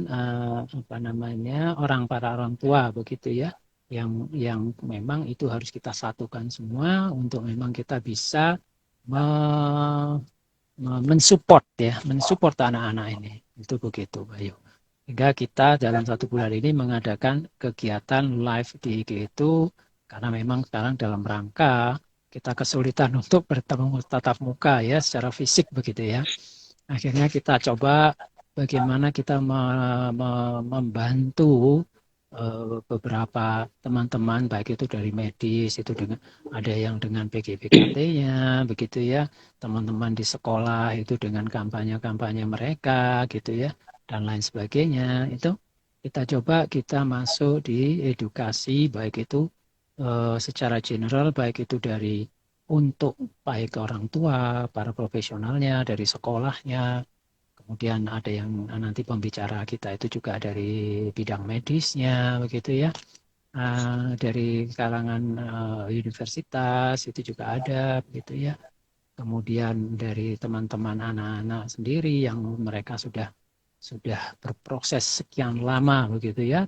Speaker 2: apa namanya, para orang tua begitu ya, yang memang itu harus kita satukan semua untuk memang kita bisa mensupport ya, mensupport anak-anak ini. Itu begitu, Bayu. Sehingga kita dalam 1 bulan ini mengadakan kegiatan live di IG itu karena memang sekarang dalam rangka kita kesulitan untuk bertemu tatap muka ya secara fisik begitu ya. Akhirnya kita coba bagaimana kita membantu beberapa teman-teman baik itu dari medis itu dengan ada yang dengan PGBKT-nya begitu ya, teman-teman di sekolah itu dengan kampanye-kampanye mereka gitu ya dan lain sebagainya. Itu kita coba kita masuk di edukasi baik itu secara general baik itu dari untuk baik orang tua, para profesionalnya, dari sekolahnya, kemudian ada yang nanti pembicara kita itu juga dari bidang medisnya, begitu ya. Dari kalangan universitas itu juga ada, begitu ya. Kemudian dari teman-teman anak-anak sendiri yang mereka sudah berproses sekian lama, begitu ya,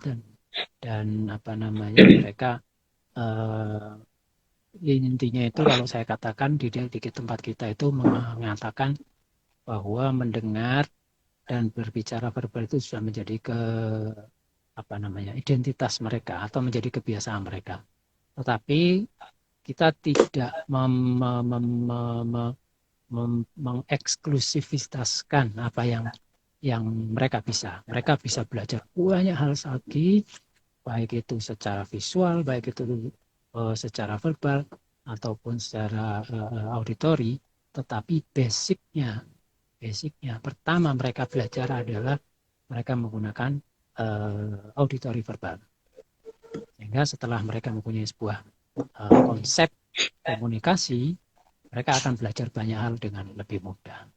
Speaker 2: dan apa namanya mereka intinya itu kalau saya katakan di tempat kita itu mengatakan bahwa mendengar dan berbicara verbal itu sudah menjadi apa namanya identitas mereka atau menjadi kebiasaan mereka. Tetapi kita tidak mengeksklusifitaskan apa yang mereka bisa. Mereka bisa belajar banyak hal lagi, baik itu secara visual, baik itu secara verbal, ataupun secara auditori. Tetapi basicnya pertama mereka belajar adalah mereka menggunakan auditori verbal. Sehingga setelah mereka mempunyai sebuah konsep komunikasi, mereka akan belajar banyak hal dengan lebih mudah.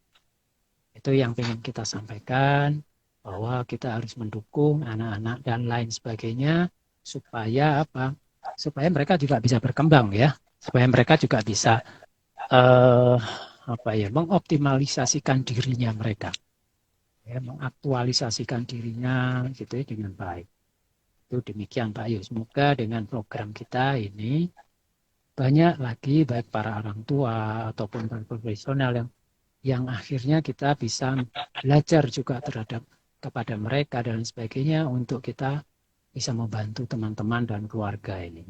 Speaker 2: Itu yang ingin kita sampaikan, bahwa kita harus mendukung anak-anak dan lain sebagainya supaya apa? Supaya mereka juga bisa berkembang ya, supaya mereka juga bisa mengoptimalisasikan dirinya mereka, ya, mengaktualisasikan dirinya gitu ya, dengan baik. Itu demikian Pak Ayu. Semoga dengan program kita ini banyak lagi baik para orang tua ataupun para profesional yang akhirnya kita bisa belajar juga terhadap kepada mereka dan sebagainya untuk kita bisa membantu teman-teman dan keluarga ini.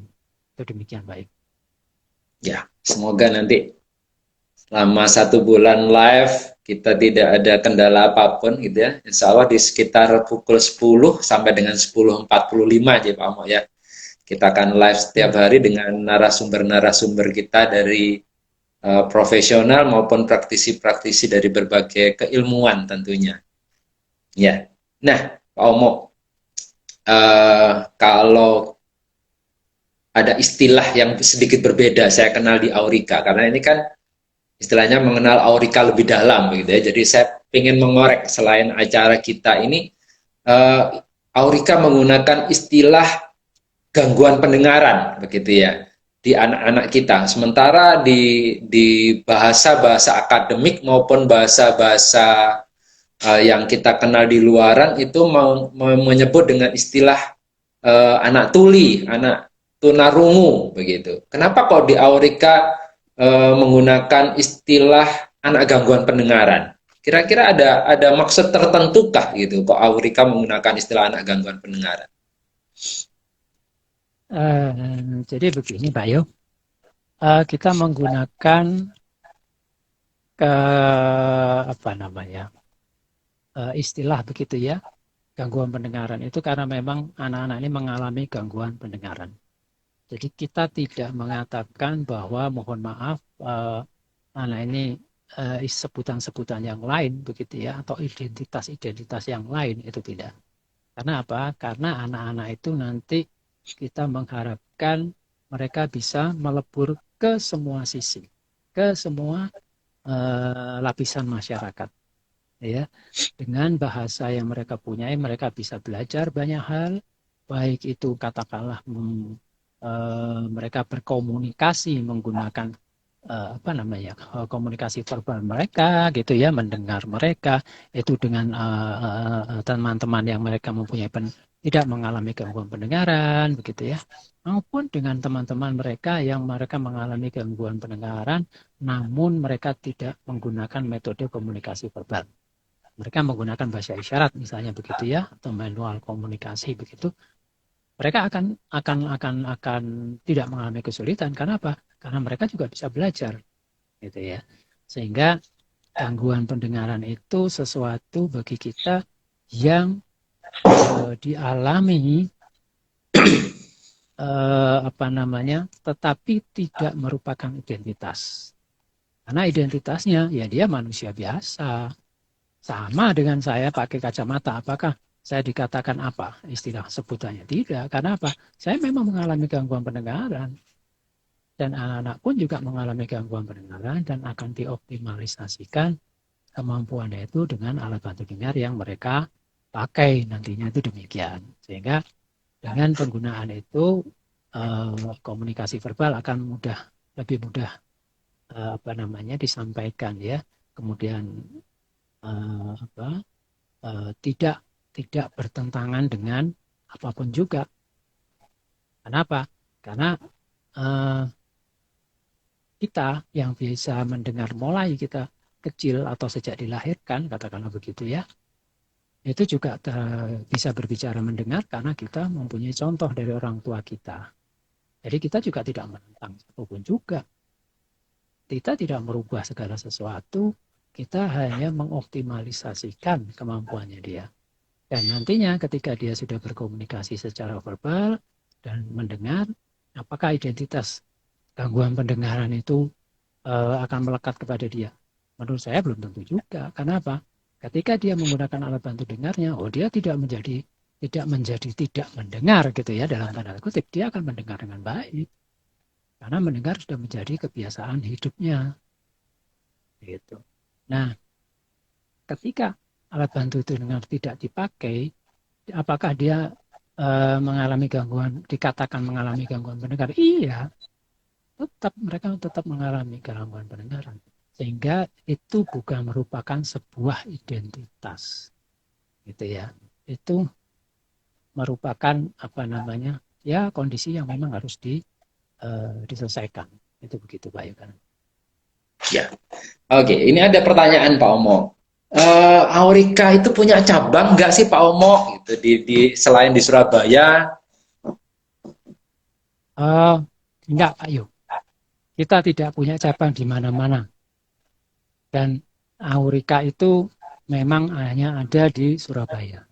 Speaker 2: Itu demikian baik.
Speaker 1: Ya, semoga nanti selama 1 bulan live kita tidak ada kendala apapun gitu ya. Insya Allah di sekitar pukul 10 sampai dengan 10.45 aja Pak Mo ya. Kita akan live setiap hari dengan narasumber-narasumber kita dari profesional maupun praktisi-praktisi dari berbagai keilmuan tentunya. Ya. Nah, Pak Omo, kalau ada istilah yang sedikit berbeda saya kenal di Aurika karena ini kan istilahnya mengenal Aurika lebih dalam gitu ya. Jadi saya ingin mengorek selain acara kita ini Aurika menggunakan istilah gangguan pendengaran begitu ya di anak-anak kita. Sementara di bahasa-bahasa akademik maupun bahasa-bahasa yang kita kenal di luaran itu menyebut dengan istilah anak tuli, anak tunarungu begitu. Kenapa kok di Aurika menggunakan istilah anak gangguan pendengaran? Kira-kira ada maksud tertentukah gitu kok Aurika menggunakan istilah anak gangguan pendengaran?
Speaker 2: Jadi begini Pak Yo, kita menggunakan istilah begitu ya, gangguan pendengaran itu karena memang anak-anak ini mengalami gangguan pendengaran. Jadi kita tidak mengatakan bahwa mohon maaf anak ini sebutan-sebutan yang lain begitu ya, atau identitas-identitas yang lain, itu tidak. Karena apa? Karena anak-anak itu nanti kita mengharapkan mereka bisa melebur ke semua sisi, ke semua lapisan masyarakat. Ya, dengan bahasa yang mereka punyai, mereka bisa belajar banyak hal, baik itu katakanlah mereka berkomunikasi menggunakan komunikasi verbal mereka gitu ya, mendengar mereka itu dengan teman-teman yang mereka mempunyai tidak mengalami gangguan pendengaran begitu ya, maupun dengan teman-teman mereka yang mereka mengalami gangguan pendengaran namun mereka tidak menggunakan metode komunikasi verbal. Mereka menggunakan bahasa isyarat misalnya begitu ya, atau manual komunikasi begitu. Mereka akan tidak mengalami kesulitan. Karena apa? Karena mereka juga bisa belajar, gitu ya. Sehingga gangguan pendengaran itu sesuatu bagi kita yang dialami tetapi tidak merupakan identitas. Karena identitasnya ya dia manusia biasa. Sama dengan saya pakai kacamata, apakah saya dikatakan apa istilah sebutannya? Tidak, karena apa? Saya memang mengalami gangguan pendengaran. Dan anak-anak pun juga mengalami gangguan pendengaran dan akan dioptimalisasikan kemampuannya itu dengan alat bantu dengar yang mereka pakai nantinya, itu demikian. Sehingga dengan penggunaan itu komunikasi verbal akan lebih mudah disampaikan ya. Kemudian tidak bertentangan dengan apapun juga. Kenapa? Karena kita yang bisa mendengar mulai kita kecil atau sejak dilahirkan, katakanlah begitu ya, itu juga bisa berbicara mendengar karena kita mempunyai contoh dari orang tua kita. Jadi kita juga tidak menentang apapun juga. Kita tidak merubah segala sesuatu. kita hanya mengoptimalisasikan kemampuannya dia. Dan nantinya ketika dia sudah berkomunikasi secara verbal dan mendengar, apakah identitas gangguan pendengaran itu akan melekat kepada dia? Menurut saya belum tentu juga. Kenapa? Ketika dia menggunakan alat bantu dengarnya, dia tidak menjadi tidak mendengar gitu ya, dalam tanda kutip. Dia akan mendengar dengan baik karena mendengar sudah menjadi kebiasaan hidupnya gitu. Nah, ketika alat bantu dengar tidak dipakai, apakah dia mengalami gangguan, dikatakan mengalami gangguan pendengar? Iya, mereka tetap mengalami gangguan pendengaran. Sehingga itu bukan merupakan sebuah identitas, gitu ya. Itu merupakan apa namanya, ya kondisi yang memang harus diselesaikan. Itu begitu Pak Yogan.
Speaker 1: Ya. Oke, ini ada pertanyaan Pak Omo. Aurika itu punya cabang nggak sih Pak Omo? Gitu, selain di Surabaya.
Speaker 2: Enggak Pak Yo. Kita tidak punya cabang di mana-mana. Dan Aurika itu memang hanya ada di Surabaya.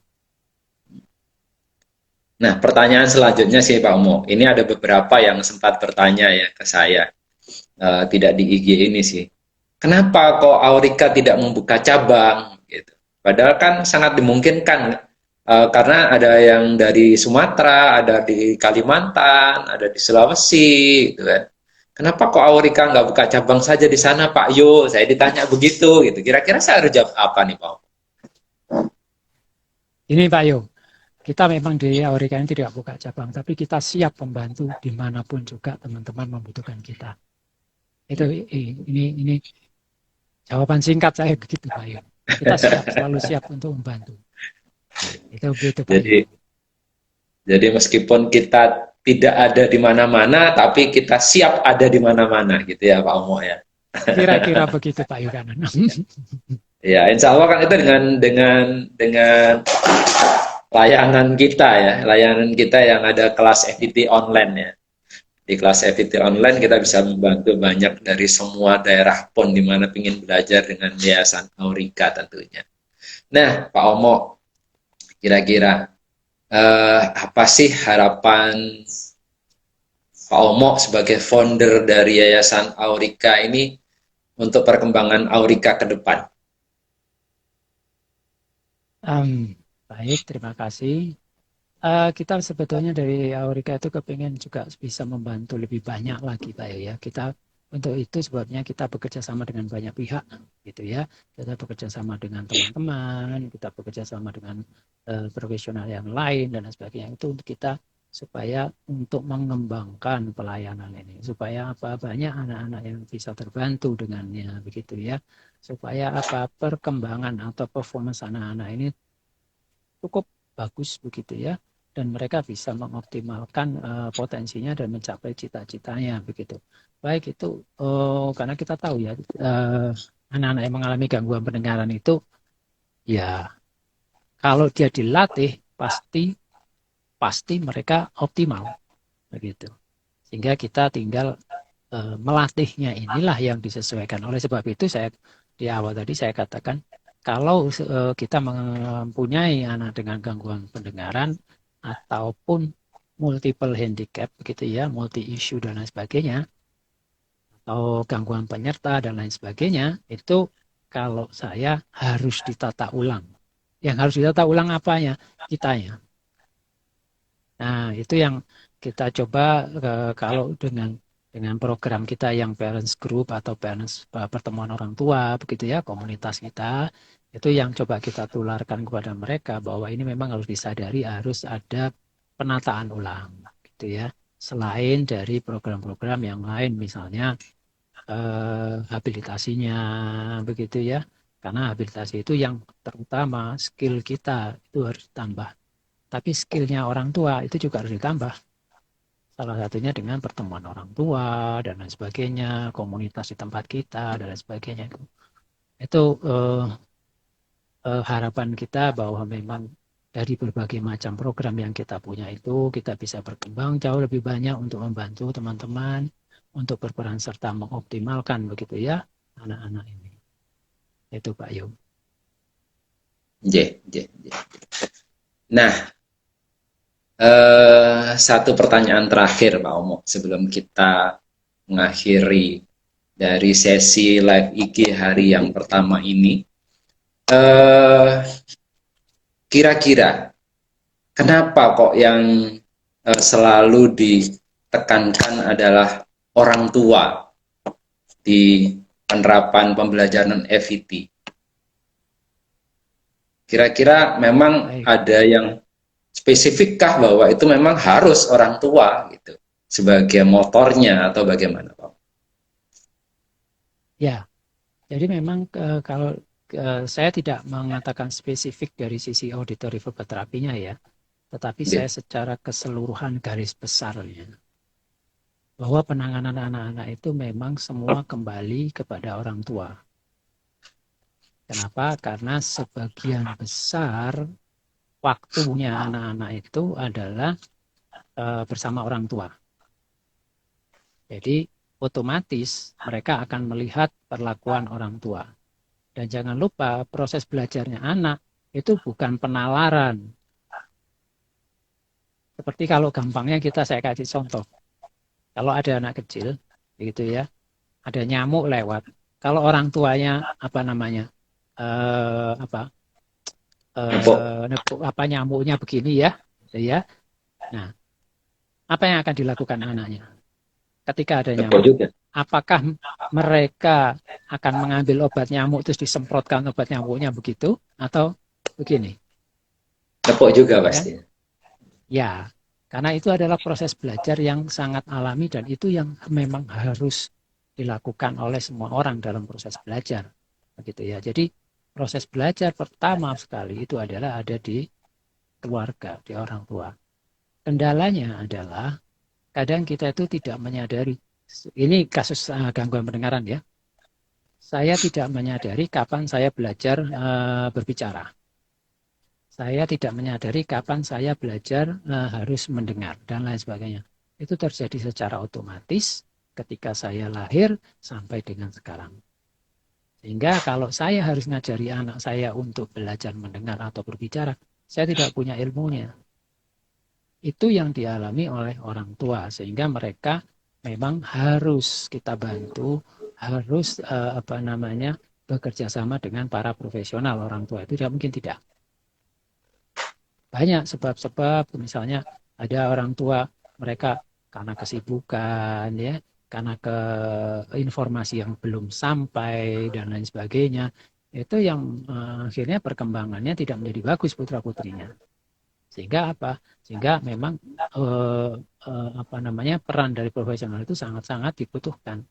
Speaker 1: Nah, pertanyaan selanjutnya sih Pak Omo. Ini ada beberapa yang sempat bertanya ya ke saya. Tidak di IG ini sih. Kenapa kok Aurika tidak membuka cabang? Gitu. Padahal kan sangat dimungkinkan karena ada yang dari Sumatera, ada di Kalimantan, ada di Sulawesi, gitu kan. Kenapa kok Aurika nggak buka cabang saja di sana, Pak Yo? Saya ditanya begitu, gitu. Kira-kira saya harus jawab apa nih, Pak?
Speaker 2: Ini Pak Yo, kita memang di Aurika ini tidak buka cabang, tapi kita siap membantu dimanapun juga teman-teman membutuhkan kita. Itu ini jawaban singkat saya begitu Pak Yo. Kita siap, selalu siap untuk membantu. Itu begitu Pak Yo.
Speaker 1: Jadi meskipun kita tidak ada di mana-mana, tapi kita siap ada di mana-mana, gitu ya Pak Omo ya.
Speaker 2: Kira-kira begitu Pak Yoganan.
Speaker 1: Ya, insya Allah kan itu dengan layanan kita ya, layanan kita yang ada kelas FPT online ya. Di kelas FPT online kita bisa membantu banyak dari semua daerah pun di mana ingin belajar dengan Yayasan Aurika tentunya. Nah, Pak Omo, kira-kira apa sih harapan Pak Omo sebagai founder dari Yayasan Aurika ini untuk perkembangan Aurika ke depan?
Speaker 2: Baik, terima kasih. Kita sebetulnya dari Aurika itu kepingin juga bisa membantu lebih banyak lagi Pak ya. Kita untuk itu sebabnya kita bekerja sama dengan banyak pihak gitu ya. Kita bekerja sama dengan teman-teman, kita bekerja sama dengan profesional yang lain dan sebagainya. Itu untuk kita supaya untuk mengembangkan pelayanan ini supaya apa banyak anak-anak yang bisa terbantu dengannya begitu ya. Supaya apa perkembangan atau performance anak-anak ini cukup bagus begitu ya dan mereka bisa mengoptimalkan potensinya dan mencapai cita-citanya begitu baik itu karena kita tahu ya anak-anak yang mengalami gangguan pendengaran itu ya kalau dia dilatih pasti mereka optimal begitu sehingga kita tinggal melatihnya inilah yang disesuaikan oleh sebab itu saya di awal tadi saya katakan kalau kita mempunyai anak dengan gangguan pendengaran ataupun multiple handicap begitu ya, multi issue dan lain sebagainya atau gangguan penyerta dan lain sebagainya, itu kalau saya harus ditata ulang. Yang harus ditata ulang apanya? Kitanya. Nah, itu yang kita coba kalau dengan program kita yang parents group atau parents pertemuan orang tua begitu ya komunitas kita itu yang coba kita tularkan kepada mereka bahwa ini memang harus disadari harus ada penataan ulang gitu ya selain dari program-program yang lain misalnya habilitasinya begitu ya karena habilitasi itu yang terutama skill kita itu harus ditambah tapi skillnya orang tua itu juga harus ditambah salah satunya dengan pertemuan orang tua dan lain sebagainya, komunitas di tempat kita dan lain sebagainya. Itu harapan kita bahwa memang dari berbagai macam program yang kita punya itu kita bisa berkembang jauh lebih banyak untuk membantu teman-teman untuk berperan serta mengoptimalkan begitu ya anak-anak ini. Itu Pak Yu.
Speaker 1: Nggih, nggih, nggih. Nah, satu pertanyaan terakhir Pak Omo sebelum kita mengakhiri dari sesi live IG hari yang pertama ini. Eh, Kira-kira kenapa kok yang selalu ditekankan adalah orang tua di penerapan pembelajaran FET? Kira-kira memang
Speaker 2: Baik.
Speaker 1: ada yang spesifikkah bahwa itu memang harus orang tua gitu sebagai motornya atau bagaimana Pak?
Speaker 2: Ya, jadi memang kalau saya tidak mengatakan spesifik dari sisi auditory verbal terapinya ya, tetapi saya
Speaker 1: Nggih.
Speaker 2: secara keseluruhan garis besarnya bahwa penanganan anak-anak itu memang semua kembali kepada orang tua. Kenapa? Karena sebagian besar waktunya anak-anak itu adalah bersama orang tua. Jadi otomatis mereka akan melihat perlakuan orang tua. Dan jangan lupa proses belajarnya anak itu bukan penalaran. Seperti kalau gampangnya saya kasih contoh. Kalau ada anak kecil, begitu ya, ada nyamuk lewat. Kalau orang tuanya apa namanya, apa nepuk apa nyamuknya begini ya, gitu ya. Nah, apa yang akan dilakukan anaknya ketika ada
Speaker 1: Betul
Speaker 2: nyamuk?
Speaker 1: juga.
Speaker 2: Apakah mereka akan mengambil obat nyamuk terus disemprotkan obat nyamuknya begitu atau begini?
Speaker 1: Tepuk juga
Speaker 2: Ya kan?
Speaker 1: pasti.
Speaker 2: Ya, karena itu adalah proses belajar yang sangat alami dan itu yang memang harus dilakukan oleh semua orang dalam proses belajar. Begitu ya. Jadi proses belajar pertama sekali itu adalah ada di keluarga, di orang tua. Kendalanya adalah kadang kita itu tidak menyadari. Ini kasus gangguan pendengaran ya. Saya tidak menyadari kapan saya belajar berbicara. Saya tidak menyadari kapan saya belajar harus mendengar dan lain sebagainya. Itu terjadi secara otomatis ketika saya lahir sampai dengan sekarang. Sehingga kalau saya harus ngajari anak saya untuk belajar mendengar atau berbicara, saya tidak punya ilmunya. Itu yang dialami oleh orang tua sehingga mereka memang harus kita bantu, harus apa namanya bekerja sama dengan para profesional. Orang tua itu tidak mungkin tidak. Banyak sebab-sebab, misalnya ada orang tua mereka karena kesibukan ya, karena ke informasi yang belum sampai dan lain sebagainya. Itu yang akhirnya perkembangannya tidak menjadi bagus putra-putrinya. Sehingga apa? Sehingga memang eh, apa namanya peran dari profesional itu sangat-sangat dibutuhkan.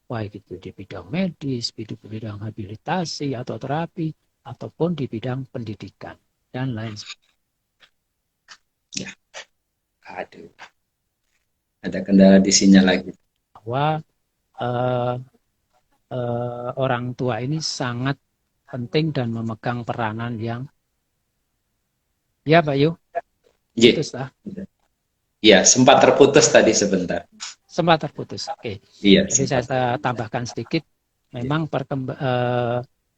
Speaker 2: Baik itu di bidang medis, di bidang habilitasi atau terapi, ataupun di bidang pendidikan dan lain sebagainya.
Speaker 1: Ya, aduh, ada kendala di sinyal lagi.
Speaker 2: Bahwa eh, orang tua ini sangat penting dan memegang peranan yang ya Pak Yu,
Speaker 1: Nggih.
Speaker 2: putus lah,
Speaker 1: Iya, sempat terputus tadi sebentar.
Speaker 2: sempat terputus. Oke,
Speaker 1: Iya,
Speaker 2: jadi
Speaker 1: sempat.
Speaker 2: saya tambahkan sedikit, memang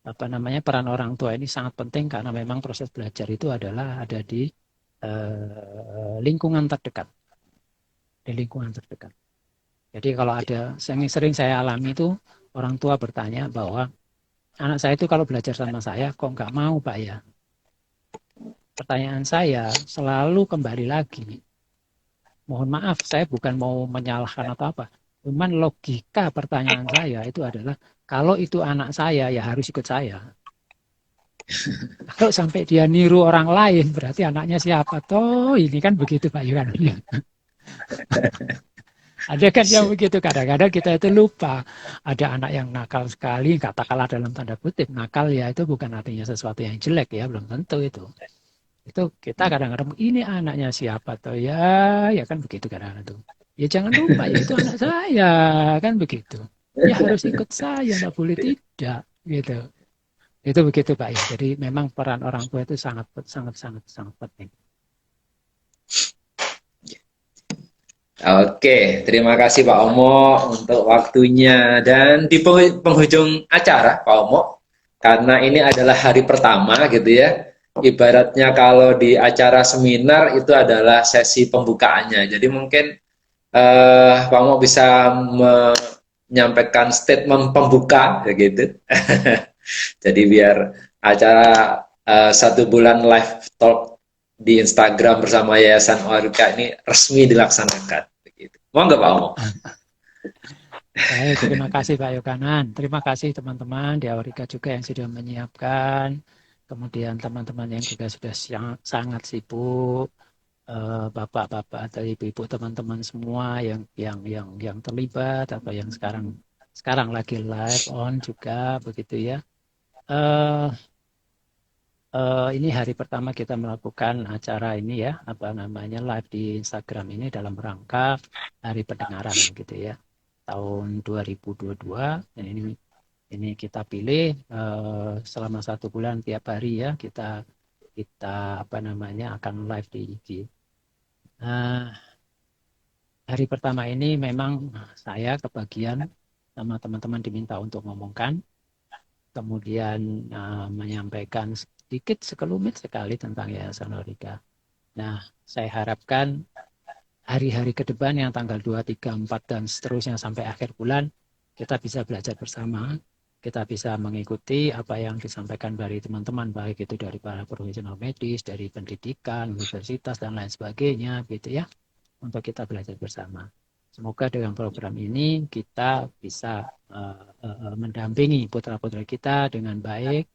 Speaker 2: apa namanya peran orang tua ini sangat penting karena memang proses belajar itu adalah ada di lingkungan terdekat, di lingkungan terdekat. Jadi kalau ada yang sering saya alami itu orang tua bertanya bahwa anak saya itu kalau belajar sama saya kok nggak mau Pak ya. Pertanyaan saya selalu kembali lagi. Mohon maaf, saya bukan mau menyalahkan atau apa. Cuman logika pertanyaan saya itu adalah kalau itu anak saya ya harus ikut saya. Kalau sampai dia niru orang lain berarti anaknya siapa toh? Ini kan begitu Pak Yuran. Ada kan yang begitu, kadang-kadang kita itu lupa. Ada anak yang nakal sekali, katakanlah dalam tanda kutip. Nakal ya itu bukan artinya sesuatu yang jelek ya, belum tentu itu. Itu kita kadang-kadang ini anaknya siapa tuh ya, ya kan begitu kadang-kadang tuh. Ya jangan lupa ya itu anak saya kan begitu. Ya harus ikut saya, tidak boleh tidak gitu. Itu begitu Pak ya. Jadi memang peran orang tua itu sangat sangat sangat sangat penting.
Speaker 1: Oke, terima kasih Pak Omo untuk waktunya dan di penghujung acara Pak Omo karena ini adalah hari pertama gitu ya. Ibaratnya kalau di acara seminar itu adalah sesi pembukaannya. Jadi mungkin Pak Mo bisa menyampaikan statement pembuka ya gitu. Jadi biar acara 1 bulan live talk di Instagram bersama Yayasan Aurika ini resmi dilaksanakan. Begitu. Mau nggak Pak Mo?
Speaker 2: Baik, terima kasih Pak Yoganan. Terima kasih teman-teman di Aurika juga yang sudah menyiapkan. Kemudian teman-teman yang juga sudah sangat sibuk, bapak-bapak atau ibu-ibu teman-teman semua yang terlibat atau yang sekarang lagi live on juga begitu ya. Ini hari pertama kita melakukan acara ini ya, apa namanya live di Instagram ini dalam rangka Hari Pendengaran gitu ya, tahun 2022. Dan ini kita pilih selama 1 bulan tiap hari ya kita apa namanya akan live di IG. Hari pertama ini memang saya kebagian sama teman-teman diminta untuk ngomongkan, kemudian menyampaikan sedikit sekelumit sekali tentang Yayasan Aurika. Nah, saya harapkan hari-hari ke depan yang tanggal 2, 3, 4 dan seterusnya sampai akhir bulan kita bisa belajar bersama, kita bisa mengikuti apa yang disampaikan dari teman-teman, baik itu dari para profesional medis, dari pendidikan, universitas dan lain sebagainya gitu ya, untuk kita belajar bersama. Semoga dengan program ini kita bisa mendampingi putra-putri kita dengan baik,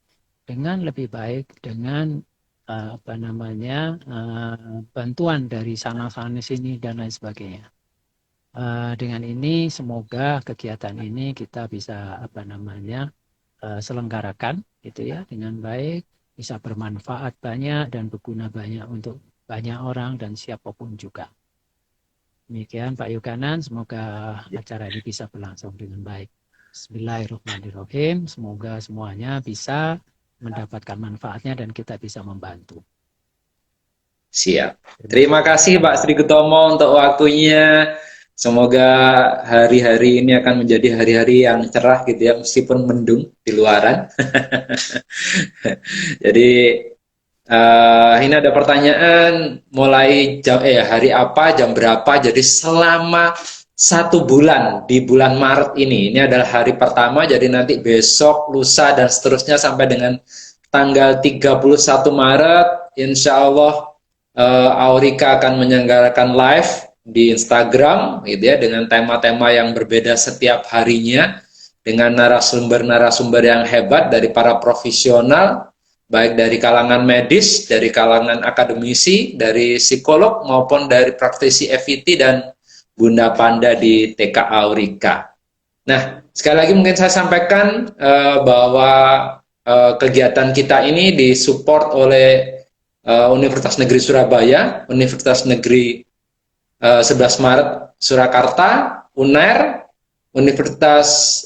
Speaker 2: dengan lebih baik, dengan apa namanya bantuan dari sana-sana sini dan lain sebagainya. Dengan ini semoga kegiatan ini kita bisa apa namanya selenggarakan gitu ya dengan baik, bisa bermanfaat banyak dan berguna banyak untuk banyak orang dan siapapun juga. Demikian Pak Yoganan, semoga acara ini bisa berlangsung dengan baik. Bismillahirrahmanirrahim, semoga semuanya bisa mendapatkan manfaatnya dan kita bisa membantu.
Speaker 1: Siap. Terima kasih Pak Sri Kutomo untuk waktunya. Semoga hari-hari ini akan menjadi hari-hari yang cerah gitu ya, meskipun mendung di luaran. Jadi ini ada pertanyaan, mulai hari apa, jam berapa, jadi selama 1 bulan di bulan Maret ini adalah hari pertama, jadi nanti besok, lusa, dan seterusnya sampai dengan tanggal 31 Maret, insya Allah Aurika akan menyelenggarakan live di Instagram gitu ya, dengan tema-tema yang berbeda setiap harinya, dengan narasumber-narasumber yang hebat dari para profesional, baik dari kalangan medis, dari kalangan akademisi, dari psikolog, maupun dari praktisi FET dan Bunda Panda di TK Aurika. Nah, sekali lagi mungkin saya sampaikan bahwa kegiatan kita ini disupport oleh Universitas Negeri Surabaya, Universitas Negeri 11 Maret Surakarta, UNER, Universitas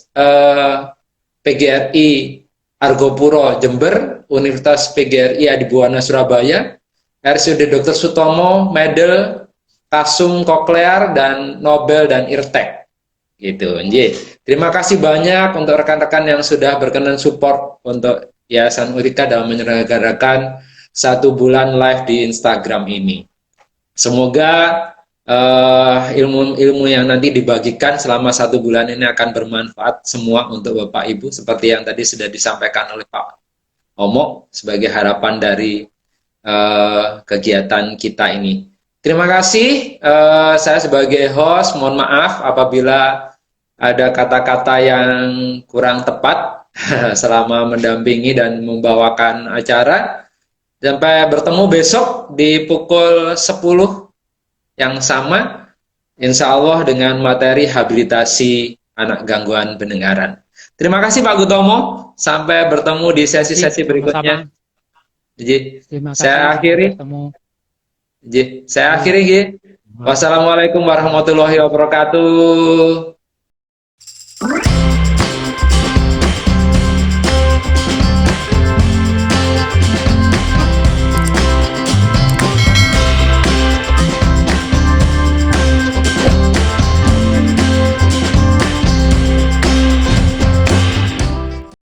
Speaker 1: PGRI Argopuro Jember, Universitas PGRI Adibuwana Surabaya, RSUD Dr. Sutomo, Medel, Kasum Koklear, dan Nobel dan Irtek. Gitu. Terima kasih banyak untuk rekan-rekan yang sudah berkenan support untuk Yayasan Aurika dalam menyelenggarakan 1 bulan live di Instagram ini. Semoga ilmu-ilmu yang nanti dibagikan selama 1 bulan ini akan bermanfaat semua untuk Bapak Ibu, seperti yang tadi sudah disampaikan oleh Pak Omo sebagai harapan dari kegiatan kita ini. Terima kasih, saya sebagai host mohon maaf apabila ada kata-kata yang kurang tepat selama mendampingi dan membawakan acara. Sampai bertemu besok di pukul 10 yang sama, insya Allah dengan materi habilitasi anak gangguan pendengaran. Terima kasih Pak Gutomo, sampai bertemu di sesi-sesi berikutnya. Saya akhiri. Saya akhiri. Wassalamualaikum warahmatullahi wabarakatuh.